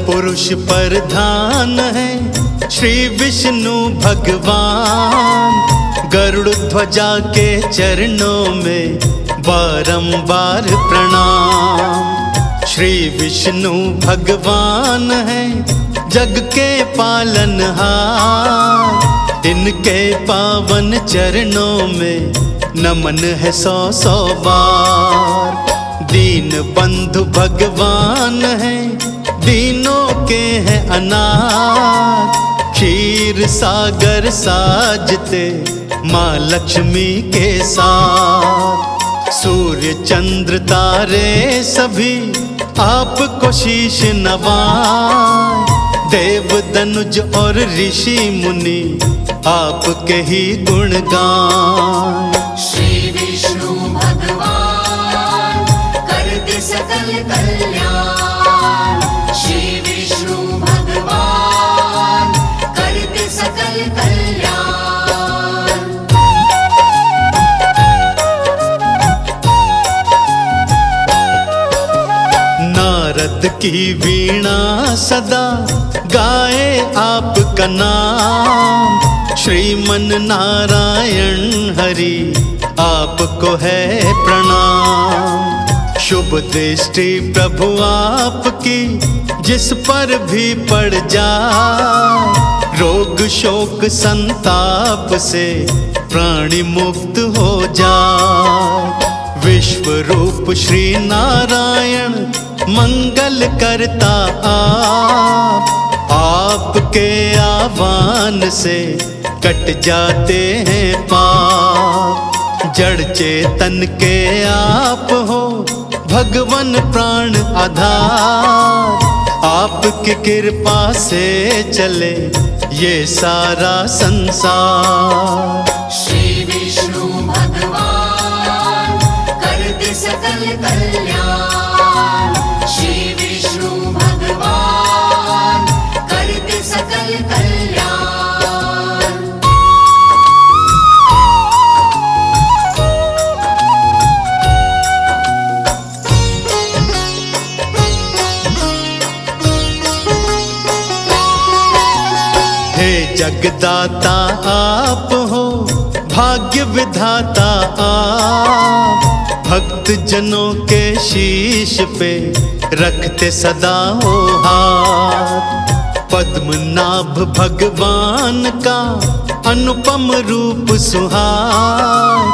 पुरुष प्रधान है श्री विष्णु भगवान। गरुड़ ध्वजा के चरणों में बारंबार प्रणाम। श्री विष्णु भगवान है जग के पालनहार। इनके पावन चरणों में नमन है सौ सौ बार। दीन बंधु भगवान है दीनों के हैं अनाथ। क्षीर सागर साजते माँ लक्ष्मी के साथ। सूर्य चंद्र तारे सभी आपको शीश नवाएं। देव दनुज और ऋषि मुनि आपके ही गुण गाएं। श्री विष्णु भगवान करते सकल कल्याण। श्री विष्णु भगवान करते सकल कल्याण। नारद की वीणा सदा गाए आपका नाम। श्रीमन नारायण हरि आपको है प्रणाम। शुभ दृष्टि प्रभु आपकी जिस पर भी पड़ जाए। रोग शोक संताप से प्राणी मुक्त हो जाए। विश्व रूप श्री नारायण मंगल करता आपके आह्वान से कट जाते हैं पाप। जड़ चेतन के आप हो भगवन प्राण आधार। आपकी कृपा से चले ये सारा संसार। श्री विष्णु भगवान करते सकल कल्याण। श्री विष्णु भगवान करते सकल कल्याण। हे जगदाता आप हो भाग्य विधाता आप। भक्त जनों के शीश पे रखते सदा हो हाथ। पद्मनाभ भगवान का अनुपम रूप सुहाए।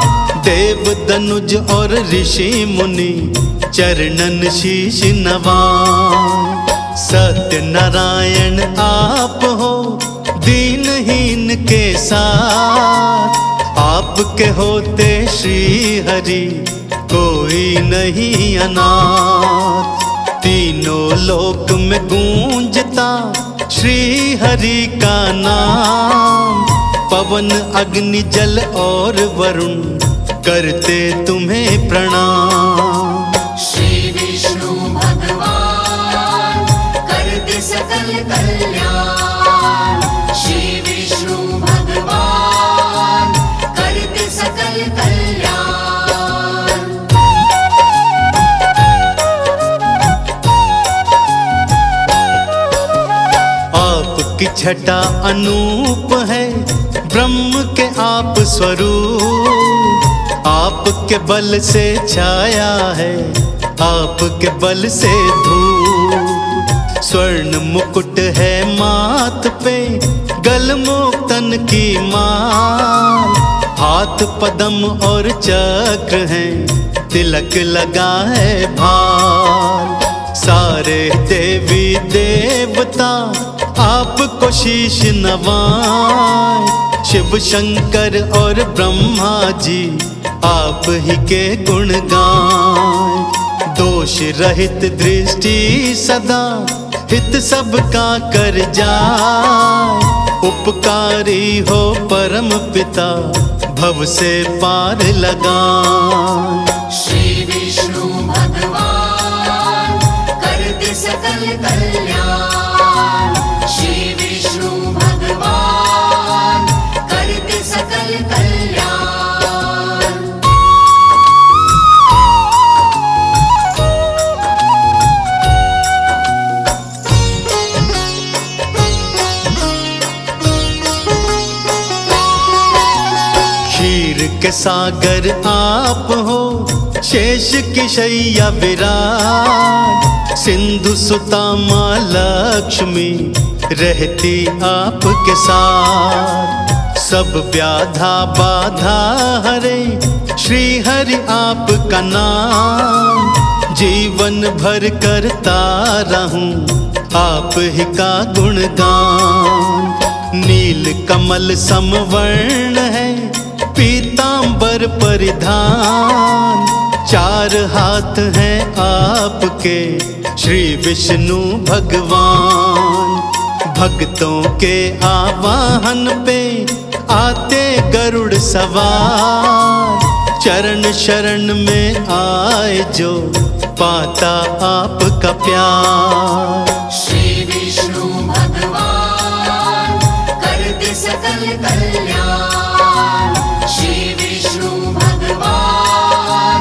देव दनुज और ऋषि मुनि चरणन शीश नवाएं। सत्य नारायण आप हो दीनहीन के साथ। आपके होते श्री हरि कोई नहीं अनाथ। तीनों लोक में गूंजता श्री हरि का नाम। पवन अग्नि जल और वरुण करते तुम्हें प्रणाम। श्री विष्णु भगवान करते सकल कल्याण। श्री विष्णु भगवान करते सकल कल्याण। आपकी छटा अनूप है ब्रह्म के आप स्वरूप। आपके बल से छाया है आपके बल से धूप। स्वर्ण मुकुट है माथ पे गलमोक्तन की माल। हाथ पद्म और चक्र हैं तिलक लगा है भाल। सारे देवी देवता आपको शीश नवाएं। शिव शंकर और ब्रह्मा जी आप ही के गुण गाएं। दोष रहित दृष्टि सदा हित सबका कर जाए। उपकारी हो परम पिता भव से पार लगाएं। श्री विष्णु भगवान करते सकल कल्याण। श्री विष्णु भगवान करते सकल कल्याण। सागर आप हो, शेष की शैया विराट। सिंधु सुता माँ लक्ष्मी रहती आपके साथ। सब व्याधा बाधा हरे श्री हरि आपका नाम। जीवन भर करता रहूं आप ही का गुणगान। नील कमल समवर्ण है पीतांबर परिधान। चार हाथ हैं आपके श्री विष्णु भगवान। भक्तों के आवाहन पे आते गरुड़ सवार। चरण शरण में आए जो पाता आपका प्यार। श्री विष्णु भगवान करते सकल कल्याण। श्री विष्णु भगवान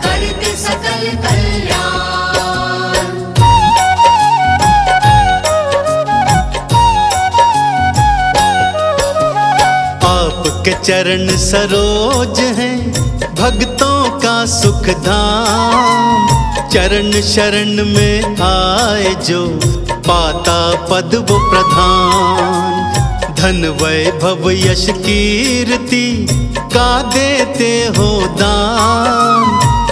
करते सकल कल्याण। आपके चरण सरोज हैं भक्तों का सुख धाम। चरण शरण में आए जो पाता पद वो प्रधान। धन वैभव यश कीर्ति का देते हो दान।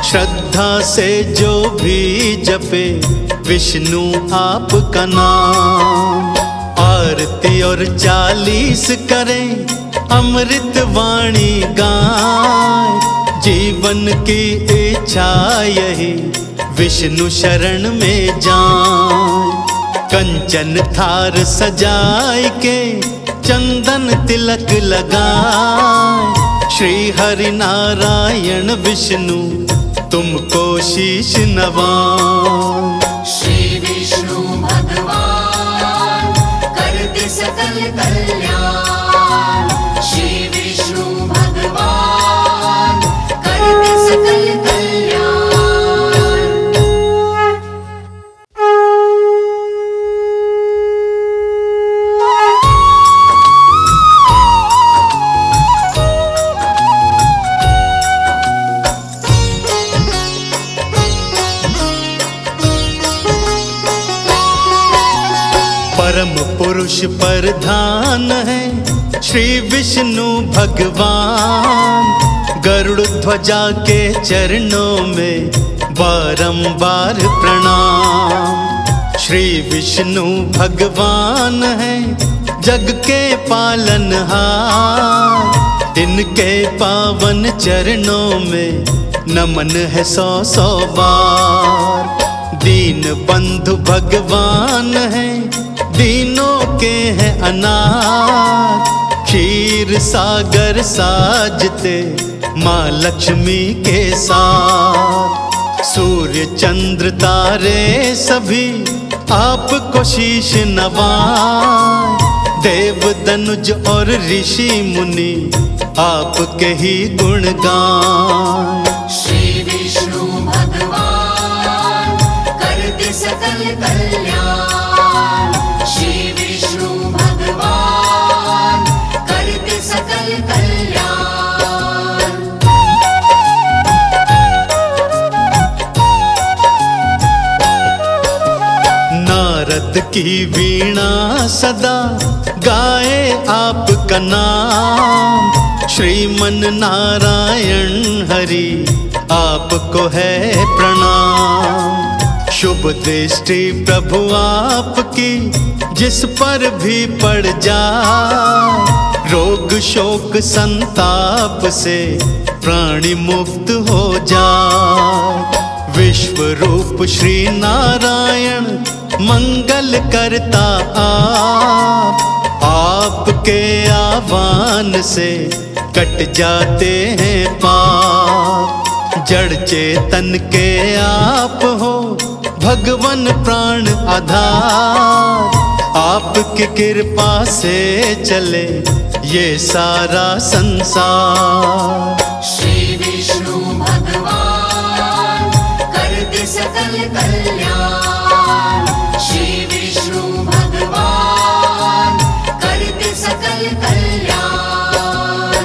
श्रद्धा से जो भी जपे विष्णु आपका नाम। आरती और 40 करें अमृत वाणी गाय। जीवन की इच्छा यही विष्णु शरण में जाए। कंचन थार सजाए के चंदन तिलक लगाए। श्री हरि नारायण विष्णु तुमको शीश नवाए। श्री विष्णु भगवान करते सकल कल्याण। श्री विष्णु भगवान करते सकल कल्याण। परम पुरुष प्रधान है श्री विष्णु भगवान। गरुड़ ध्वजा के चरणों में बारंबार प्रणाम। श्री विष्णु भगवान है जग के पालनहार। इनके पावन चरणों में नमन है 100 बार। दीन बंधु भगवान है दीनों के हैं अनाथ। क्षीर सागर साजते माँ लक्ष्मी के साथ। सूर्य चंद्र तारे सभी आपको शीश नवाए। देव दनुज और ऋषि मुनि आपके ही गुण गाएं। श्री विष्णु भगवान करते सकल कल्याण। श्री विष्णु भगवान करते सकल कल्याण। नारद की वीणा सदा गाए आपका नाम। श्रीमन नारायण हरि आपको है प्रणाम। शुभ दृष्टि प्रभु आपकी जिस पर भी पड़ जाए। रोग शोक संताप से प्राणी मुक्त हो जाए। विश्व रूप श्री नारायण मंगल करता आपके आह्वान से कट जाते हैं पाप। जड़ चेतन के आप हो भगवन प्राण आधार। आपकी कृपा से चले ये सारा संसार। श्री विष्णु भगवान करते सकल कल्याण। श्री विष्णु भगवान करते सकल कल्याण।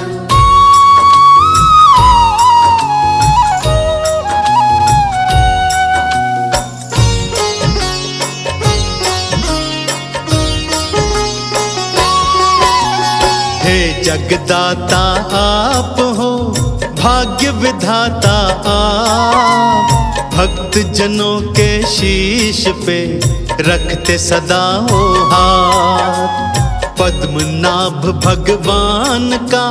जगदाता आप हो, भाग्य विधाता आप, भक्त जनों के शीश पे रखते सदा हो हाथ। पद्मनाभ भगवान का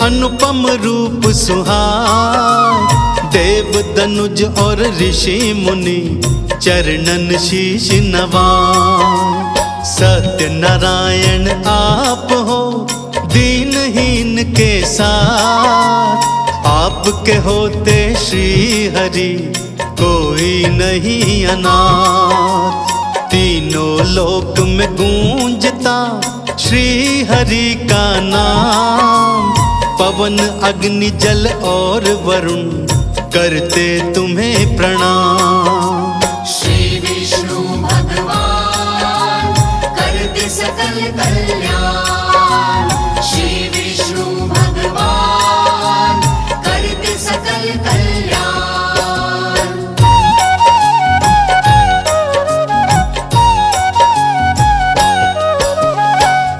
अनुपम रूप सुहाए, देव दनुज और ऋषि मुनि चरणन शीश नवाए। सत्य नारायण आप हो, दीनहीन के साथ, आपके होते श्री हरि कोई नहीं अनाथ। तीनों लोक में गूंजता श्री हरि का नाम, पवन अग्नि जल और वरुण करते तुम्हें प्रणाम। श्री विष्णु भगवान करते सकल कल्याण, श्री विष्णु भगवान करते सकल कल्याण।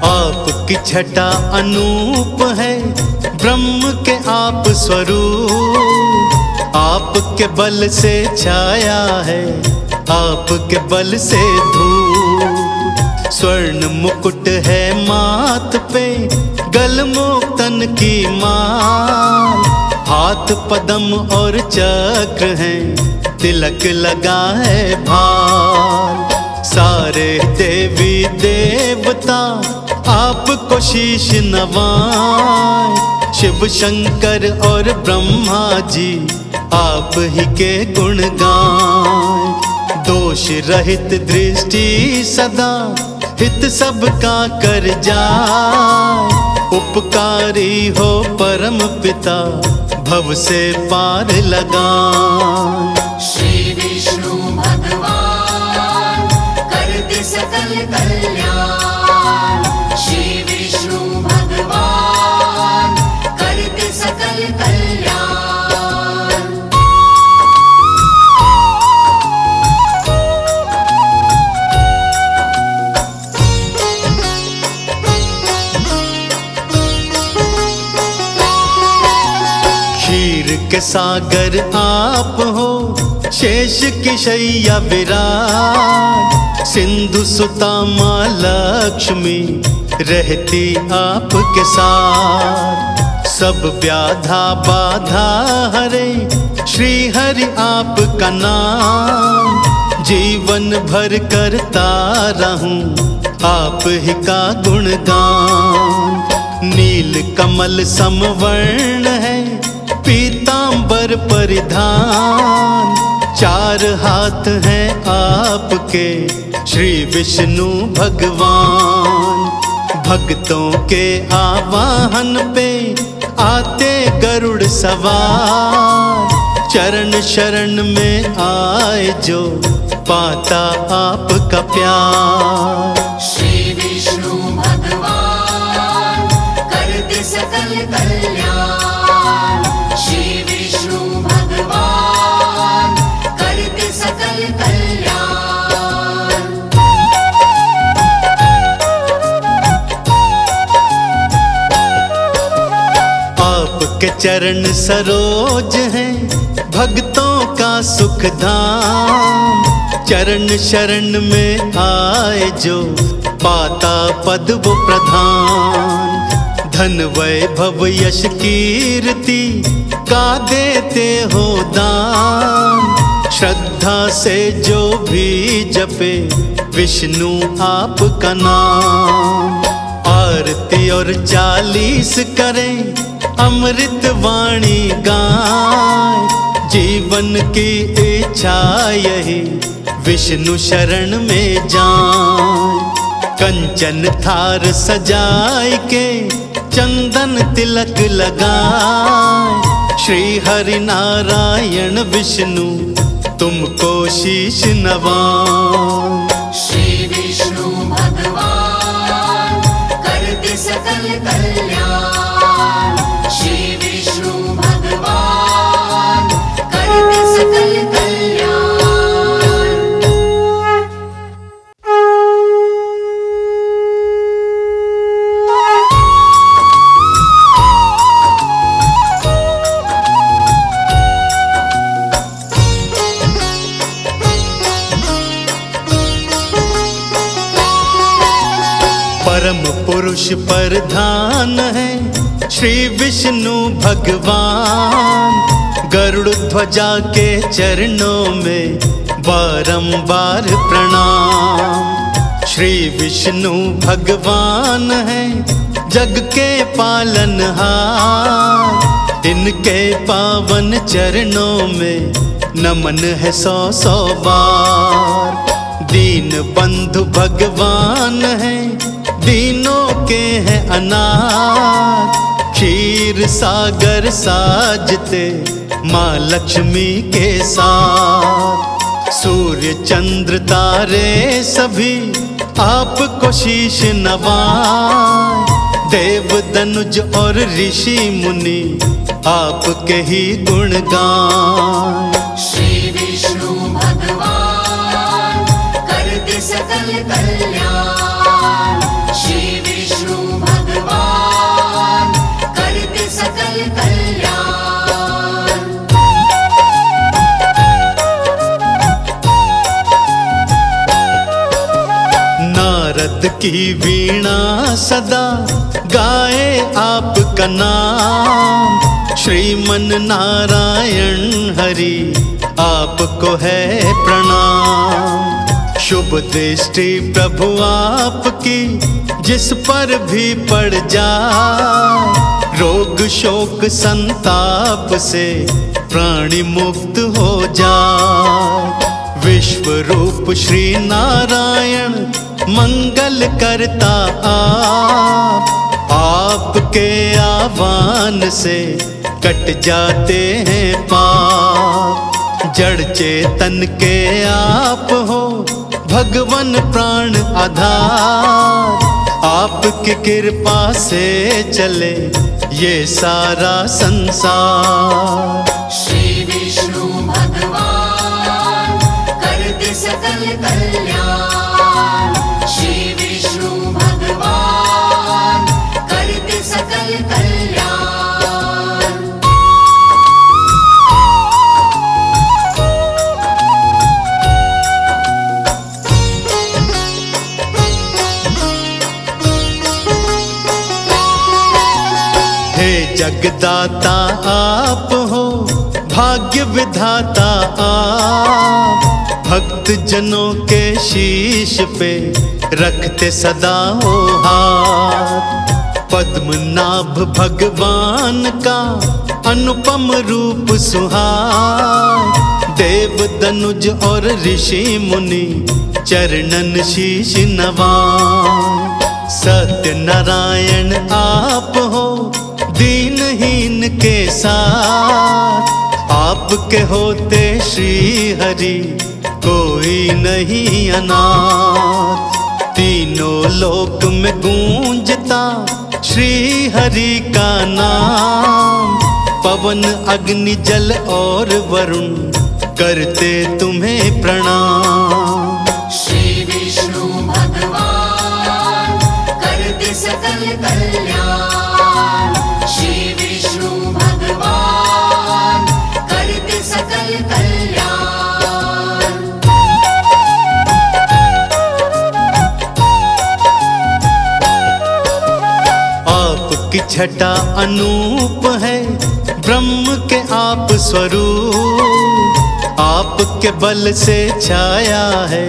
आपकी छटा अनूप है, ब्रह्म के आप स्वरूप, आपके बल से छाया है, आपके बल से धूप। स्वर्ण मुकुट है माथ पे, गलमोक्तन की माल, हाथ पद्म और चक्र है, तिलक लगा है भाल। सारे देवी देवता आपको शीश नवाए, शिव शंकर और ब्रह्मा जी आप ही के गुण गाएं। दोष रहित दृष्टि सदा हित सबका कर जाए, उपकारी हो परम पिता भव से पार लगाएं। श्री विष्णु भगवान करते सकल कल्याण, श्री विष्णु भगवान करते सकल कल्याण। क्षीर के सागर आप हो, शेष की शैया विराट, सिंधु सुता माँ लक्ष्मी रहती आपके साथ। सब व्याधा बाधा हरे श्री हरि आपका नाम, जीवन भर करता रहूं आप ही का गुणगान। नील कमल समवर्ण है, पीतांबर परिधान, चार हाथ हैं आपके श्री विष्णु भगवान। भक्तों के आवाहन पे आते गरुड़ सवार, चरण शरण में आए जो पाता आपका प्यार। श्री विष्णु भगवान करते सकल कल्याण, श्री विष्णु भगवान करते सकल कल्याण। आपके चरण सरोज हैं, भक्तों का सुख धाम, चरण शरण में आए जो पाता पद वो प्रधान। धन वैभव यश कीर्ति का देते हो दान, श्रद्धा से जो भी जपे विष्णु आपका नाम। आरती और 40 करें, अमृत वाणी गाएं, जीवन की इच्छा यही विष्णु शरण में जाएं। कंचन थार सजाए के चंदन तिलक लगाएं, श्री हरि नारायण विष्णु तुमको शीश नवाएं। श्री विष्णु भगवान करते सकल कल्याण, श्री विष्णु भगवान करते सकल कल्याण। पुरुष प्रधान है श्री विष्णु भगवान। गरुड़ ध्वजा के चरणों में बारंबार प्रणाम। श्री विष्णु भगवान है जग के पालनहार। इनके पावन चरणों में नमन है 100-100 बार। दीन बंधु भगवान है दीनों के हैं अनाथ। क्षीर सागर साजते माँ लक्ष्मी के साथ। सूर्य चंद्र तारे सभी आपको शीश नवाएं। देव दनुज और ऋषि मुनि आपके ही गुण गाएं। श्री विष्णु भगवान करते सकल कल्याण। श्री विष्णु भगवान करते सकल कल्याण। नारद की वीणा सदा गाए आपका नाम। श्रीमन नारायण हरि आपको है प्रणाम। शुभ दृष्टि प्रभु आपकी जिस पर भी पड़ जाए। रोग शोक संताप से प्राणी मुक्त हो जाए। विश्व रूप श्री नारायण मंगल करता आपके आह्वान से कट जाते हैं पाप। जड़ चेतन के आप हो भगवन प्राण आधार। आपकी कृपा से चले ये सारा संसार। श्री विष्णु भगवान करते सकल कल्याण। श्री विष्णु भगवान करते सकल कल्याण। हे जगदाता आप हो भाग्य विधाता आप। भक्त जनों के शीश पे रखते सदा हो हाथ। पद्मनाभ भगवान का अनुपम रूप सुहाए। देव दनुज और ऋषि मुनि चरणन शीश नवाए। सत्य नारायण आप हो दीनहीन के साथ। आपके होते श्री हरि कोई नहीं अनाथ। तीनों लोक में गूंजता श्री हरि का नाम। पवन अग्नि जल और वरुण करते तुम्हें प्रणाम। श्री विष्णु भगवान करते सकल कल्याण। श्री विष्णु भगवान करते सकल कल्याण। आपकी छटा अनूप है ब्रह्म के आप स्वरूप। आपके बल से छाया है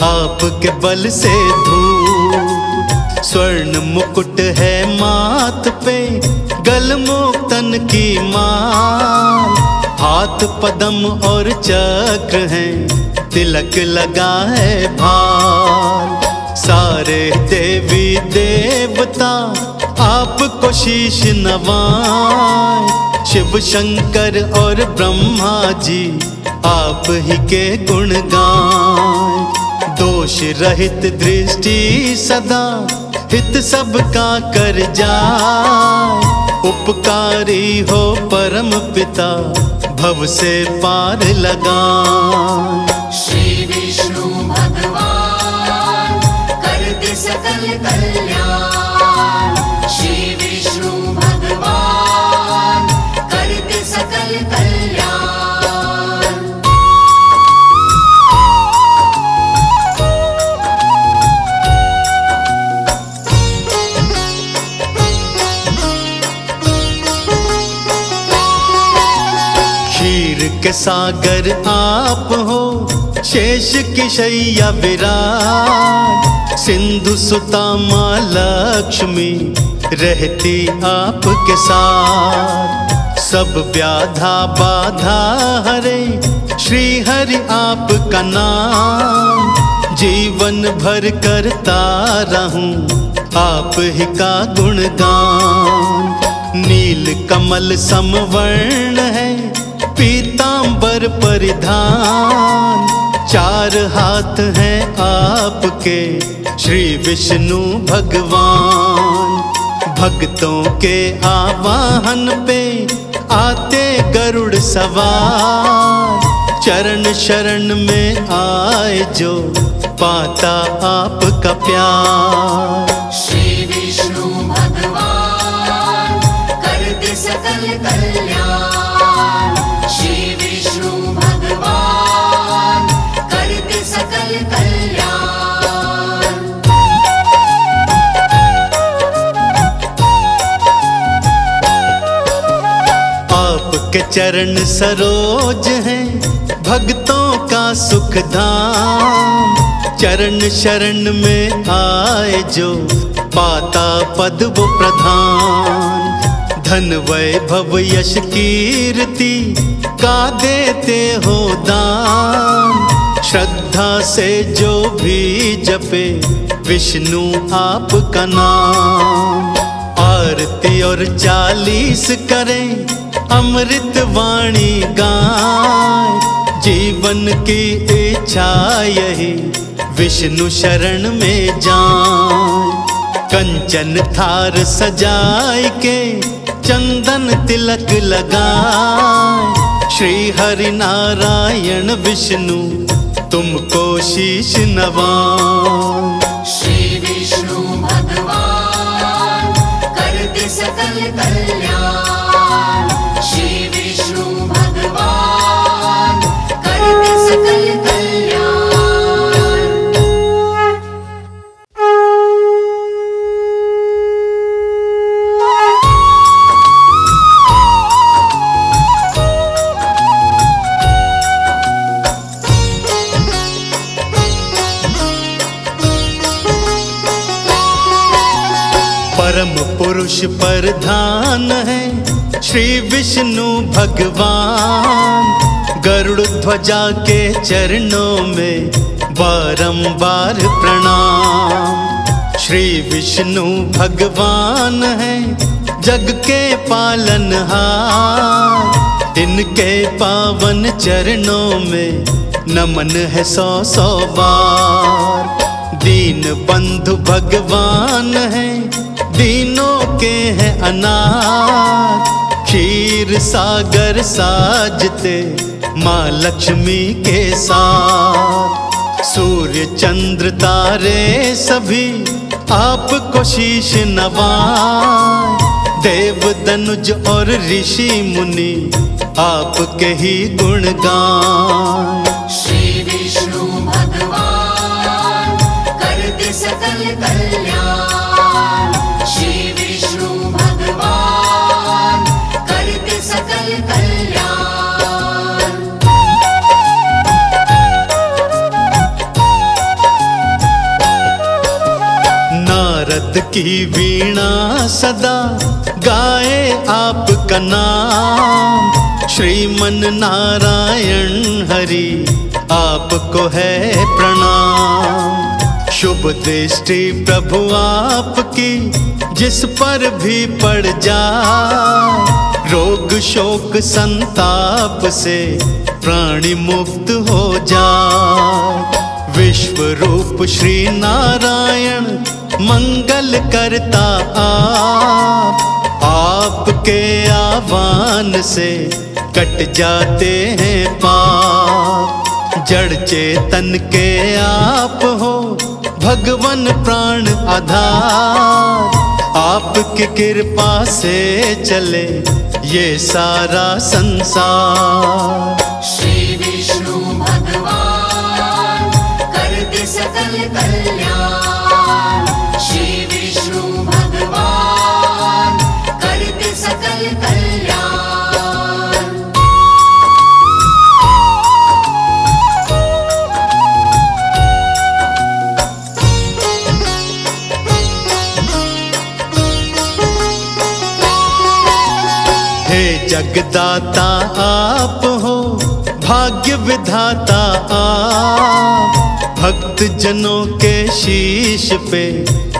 आपके बल से धूप। स्वर्ण मुकुट है माथ पे गलमोक्तन की माल। हाथ पद्म और चक्र है तिलक लगा है भाल। सारे देवी देवता आपको शीश नवाए। शिव शंकर और ब्रह्मा जी आप ही के गुण गाएं। दोष रहित दृष्टि सदा हित सबका कर जाए। उपकारी हो परम पिता भव से पार लगाएं। श्री विष्णु भगवान करते सकल कल्याण। श्री विष्णु भगवान करते सकल कल्याण। सागर आप हो, शेष की शैया विराट, सिंधु सुता माँ लक्ष्मी रहती आपके साथ। सब व्याधा बाधा हरे श्री हरि आपका नाम, जीवन भर करता रहूं आप ही का गुणगान। नील कमल समवर्ण है पीतांबर परिधान, चार हाथ हैं आपके श्री विष्णु भगवान। भक्तों के आवाहन पे आते गरुड़ सवार, चरण शरण में आए जो पाता आपका प्यार। श्री विष्णु भगवान करते सकल कल्याण, श्री विष्णु भगवान करते सकल कल्याण। आपके चरण सरोज हैं भक्तों का सुख धाम, चरण शरण में आए जो पाता पद वो प्रधान। धन वैभव यश कीर्ति का देते हो दान, श्रद्धा से जो भी जपे विष्णु आपका नाम। आरती और 40 करें अमृत वाणी गाय, जीवन की इच्छा यही विष्णु शरण में जाए। कंचन थार सजाए के चंदन तिलक लगाए, श्री हरि नारायण विष्णु तुमको शीश नवाए। श्री विष्णु भगवान करते सकल कल्याण, श्री विष्णु भगवान करते सकल कल्याण। परम पुरुष प्रधान है श्री विष्णु भगवान, गरुड़ ध्वजा के चरणों में बारंबार प्रणाम। श्री विष्णु भगवान है जग के पालनहार, इनके पावन चरणों में नमन है 100 बार। दीन बंधु भगवान है दीनों के हैं अनाथ, क्षीर सागर साजते माँ लक्ष्मी के साथ। सूर्य चंद्र तारे सभी आपको शीश नवाए, देव दनुज और ऋषि मुनि आपके ही गुण गाएं। श्री विष्णु भगवान करते सकल कल्याण, श्री विष्णु भगवान करते सकल कल्याण। नारद की वीणा सदा गाए आपका नाम, श्रीमन नारायण हरि आपको है प्रणाम। शुभ दृष्टि प्रभु आपकी जिस पर भी पड़ जाए, रोग शोक संताप से प्राणी मुक्त हो जाए। विश्व रूप श्री नारायण मंगल करता आपके आह्वान से कट जाते हैं पाप। जड़ चेतन के आप हो भगवन प्राण आधार, आपकी कृपा से चले ये सारा संसार। श्री विष्णु भगवान करते सकल कल्याण, श्री विष्णु भगवान करते सकल कल्याण। जगदाता आप हो, भाग्य विधाता आप, भक्त जनों के शीश पे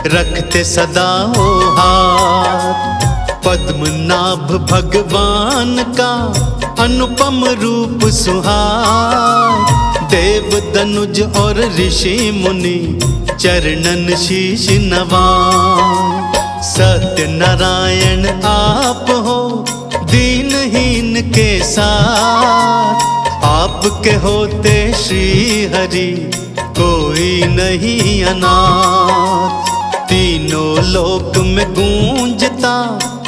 रखते सदा हो हाथ। पद्मनाभ भगवान का अनुपम रूप सुहाए, देव दनुज और ऋषि मुनि चरणन शीश नवाए। सत्य नारायण आप हो, दीनहीन के साथ, आपके होते श्री हरि कोई नहीं अनाथ। तीनों लोक में गूंजता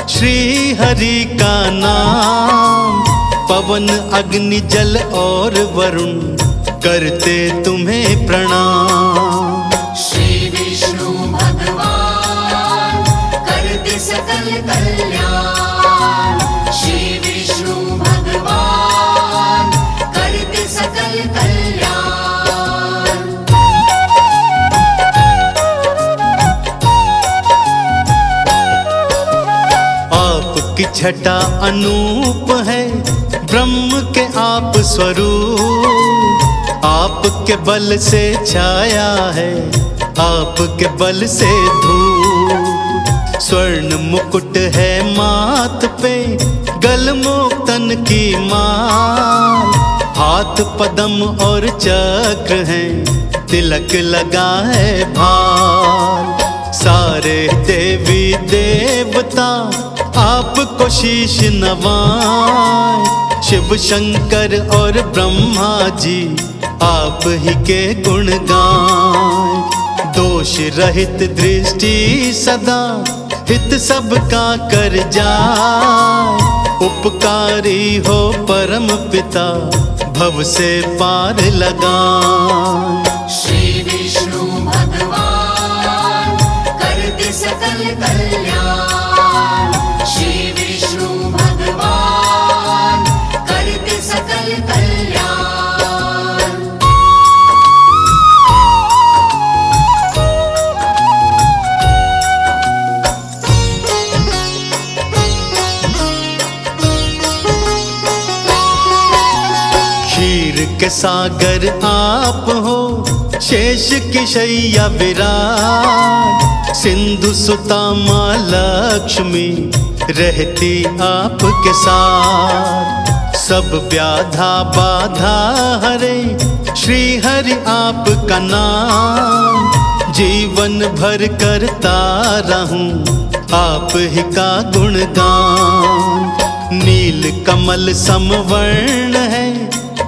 श्री हरि का नाम, पवन अग्नि जल और वरुण करते तुम्हें प्रणाम। श्री विष्णु भगवान करते सकल कल्याण, श्री विष्णु भगवान करते सकल कल्याण। आपकी छटा अनूप है, ब्रह्म के आप स्वरूप, आपके बल से छाया है, आपके बल से धूप। स्वर्ण मुकुट है माथ पे, गल मोक्तन की माल, हाथ पद्म और चक्र है, तिलक लगा है भाल। सारे देवी देवता आपको शीश नवाए, शिव शंकर और ब्रह्मा जी आप ही के गुण गाएं। दोष रहित दृष्टि सदा हित सबका कर जाए, उपकारी हो परम पिता भव से पार लगाएं। श्री विष्णु भगवान करते सकल कल्याण, श्री विष्णु भगवान करते सकल कल्याण। क्षीर के सागर आप हो, शेष की शैया विराट, सिंधु सुता माँ लक्ष्मी रहती आपके साथ। सब व्याधा बाधा हरे श्री हरि आपका नाम, जीवन भर करता रहूं आप ही का गुणगान। नील कमल समवर्ण है,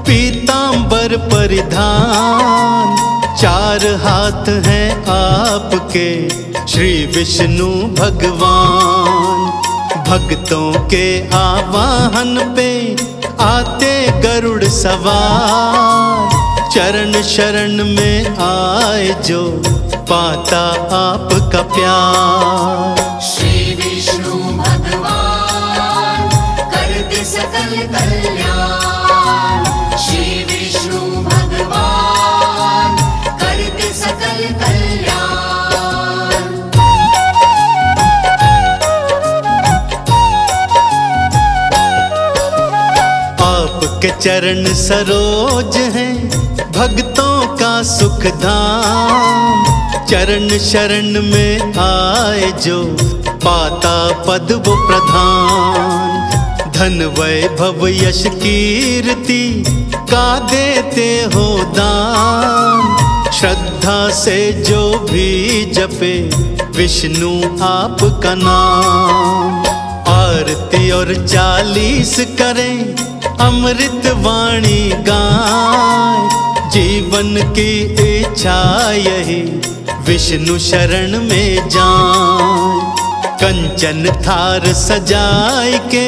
पीतांबर परिधान, चार हाथ हैं आपके श्री विष्णु भगवान। भक्तों के आवाहन पे आते गरुड़ सवार, चरण शरण में आए जो पाता आपका प्यार। श्री विष्णु भगवान करते सकल कल्याण, श्री विष्णु भगवान करते सकल कल्याण। आपके चरण सरोज हैं, भक्तों का सुख धाम, चरण शरण में आए जो पाता पद वो प्रधान। धन वैभव यश कीर्ति का देते हो दान, श्रद्धा से जो भी जपे विष्णु आपका नाम। आरती और 40 करें, अमृत वाणी गाएं, जीवन की इच्छा यही विष्णु शरण में जाएं। कंचन थार सजाए के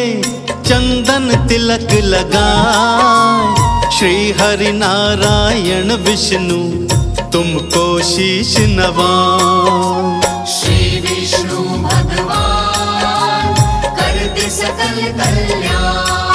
चंदन तिलक लगाएं, श्री हरि नारायण विष्णु तुमको शीश नवाएं। श्री विष्णु भगवान करते सकल कल्याण,